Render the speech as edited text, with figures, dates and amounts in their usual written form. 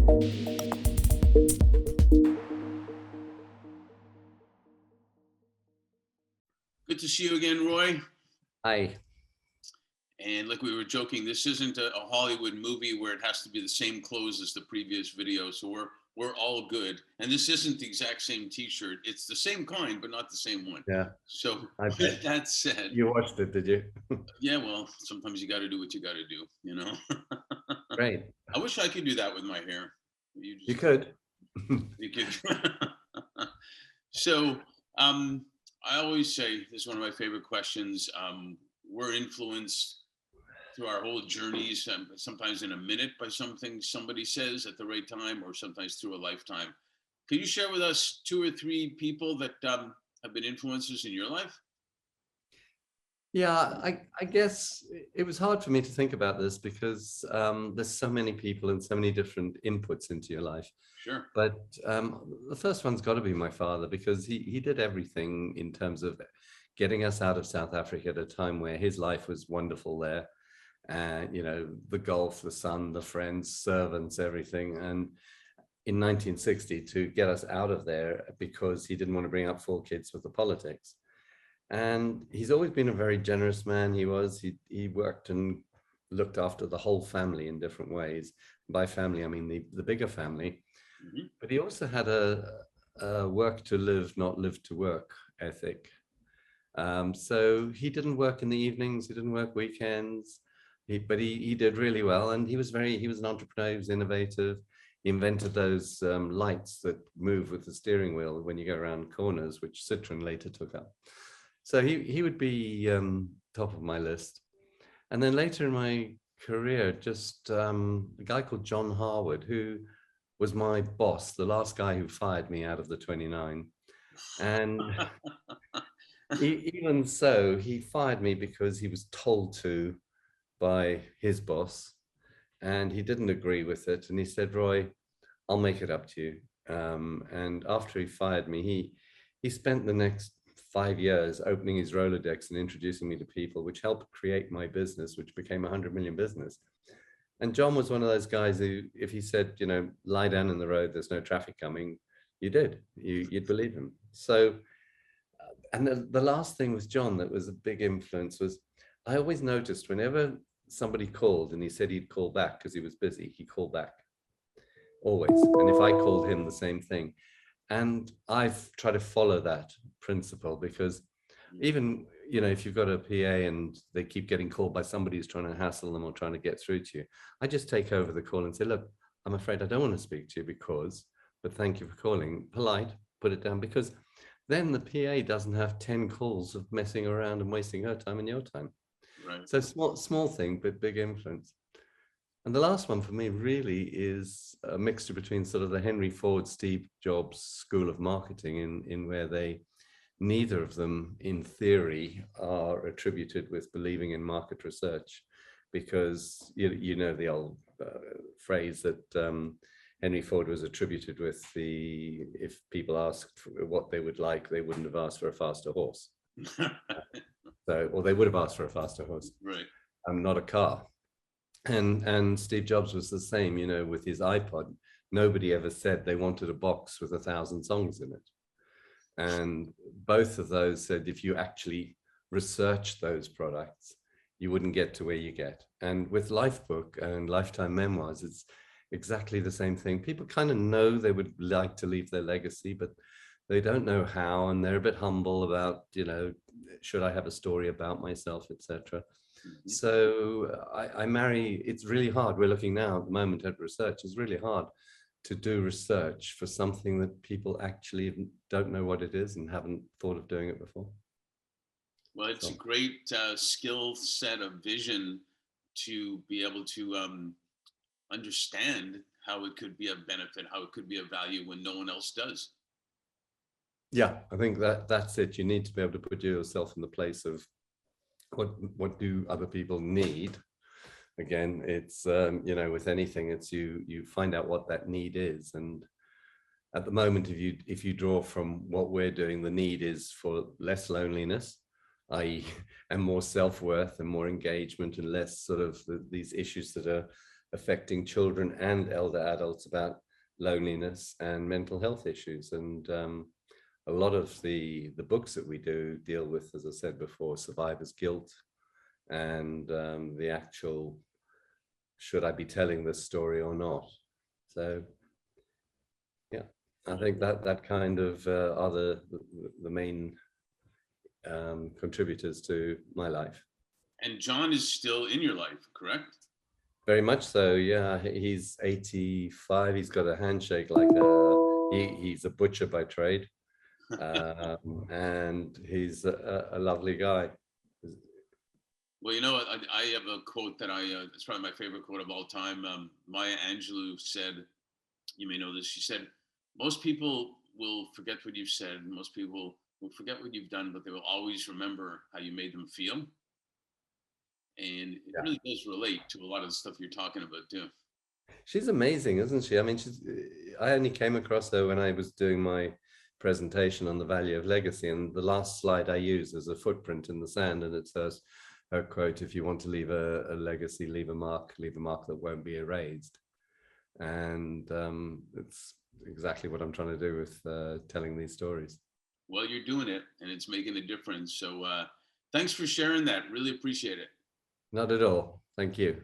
Good to see you again, Roy. Hi. And like we were joking, this isn't a Hollywood movie where it has to be the same clothes as the previous video. So we're all good. And this isn't the exact same T-shirt. It's the same kind, but not the same one. Yeah. So I with that said, you watched it, did you? yeah, well, sometimes you got to do what you got to do, you know. Great. I wish I could do that with my hair. You could. You could. So I always say this is one of my favorite questions. We're influenced through our whole journeys, sometimes in a minute by something somebody says at the right time, or sometimes through a lifetime. Can you share with us 2 or 3 people that have been influences in your life? Yeah, I guess it was hard for me to think about this because there's so many people and so many different inputs into your life. Sure. But the first one's got to be my father, because he did everything in terms of getting us out of South Africa at a time where his life was wonderful there. And, the golf, the sun, the friends, servants, everything. And in 1960, to get us out of there because he didn't want to bring up 4 kids with the politics. And he's always been a very generous man. He worked and looked after the whole family in different ways. By family, I mean the bigger family. Mm-hmm. But he also had a work to live, not live to work ethic. So he didn't work in the evenings. He didn't work weekends. But he did really well. And he was an entrepreneur. He was innovative. He invented those lights that move with the steering wheel when you go around corners, which Citroen later took up. So he would be top of my list. And then later in my career, just a guy called John Harwood, who was my boss, the last guy who fired me out of the 29. And even so, he fired me because he was told to by his boss, and he didn't agree with it. And he said, "Roy, I'll make it up to you." And after he fired me, he spent the next 5 years opening his Rolodex and introducing me to people, which helped create my business, which became 100 million business. And John was one of those guys who, if he said, lie down in the road, there's no traffic coming, you did. You'd believe him. So, and the last thing with John that was a big influence was, I always noticed whenever somebody called and he said he'd call back because he was busy, he called back. Always. And if I called him, the same thing. And I've tried to follow that principle, because even, if you've got a PA and they keep getting called by somebody who's trying to hassle them or trying to get through to you, I just take over the call and say, "Look, I'm afraid I don't want to speak to you but thank you for calling." Polite, put it down, because then the PA doesn't have 10 calls of messing around and wasting her time and your time. Right. So small thing, but big influence. And the last one for me really is a mixture between sort of the Henry Ford, Steve Jobs School of Marketing, in where neither of them in theory are attributed with believing in market research, because the old phrase that Henry Ford was attributed with if people asked what they would like, they wouldn't have asked for a faster horse. Or they would have asked for a faster horse. Right. Not a car. And Steve Jobs was the same, with his iPod. Nobody ever said they wanted a box with 1,000 songs in it. And both of those said, if you actually research those products, you wouldn't get to where you get. And with Lifebook and Lifetime Memoirs, it's exactly the same thing. People kind of know they would like to leave their legacy, but they don't know how, and they're a bit humble about, should I have a story about myself, etc. Mm-hmm. So it's really hard. We're looking now at the moment at research. It's really hard to do research for something that people actually don't know what it is and haven't thought of doing it before. Well, it's a great skill set of vision to be able to understand how it could be of benefit, how it could be of value when no one else does. Yeah, I think that's it. You need to be able to put yourself in the place of what do other people need. Again, it's with anything, it's you find out what that need is. And at the moment, if you draw from what we're doing, the need is for less loneliness, i.e., and more self-worth and more engagement, and less sort of these issues that are affecting children and elder adults about loneliness and mental health issues. And a lot of the books that we do deal with, as I said before, survivor's guilt and the actual, should I be telling this story or not? So yeah, I think that kind of are the main contributors to my life. And John is still in your life, correct? Very much so, yeah. He's 85. He's got a handshake like he's a butcher by trade, and he's a lovely guy. Well, you know, I have a quote that it's probably my favorite quote of all time. Maya Angelou said, you may know this, she said, most people will forget what you've said, most people will forget what you've done, but they will always remember how you made them feel. And it really does relate to a lot of the stuff you're talking about too. She's amazing, isn't she? I mean, I only came across her when I was doing my presentation on the value of legacy, and the last slide I use is a footprint in the sand, and it says her quote, "If you want to leave a legacy, leave a mark that won't be erased." And it's exactly what I'm trying to do with telling these stories. Well, you're doing it, and it's making a difference. So thanks for sharing that. Really appreciate it. Not at all. Thank you.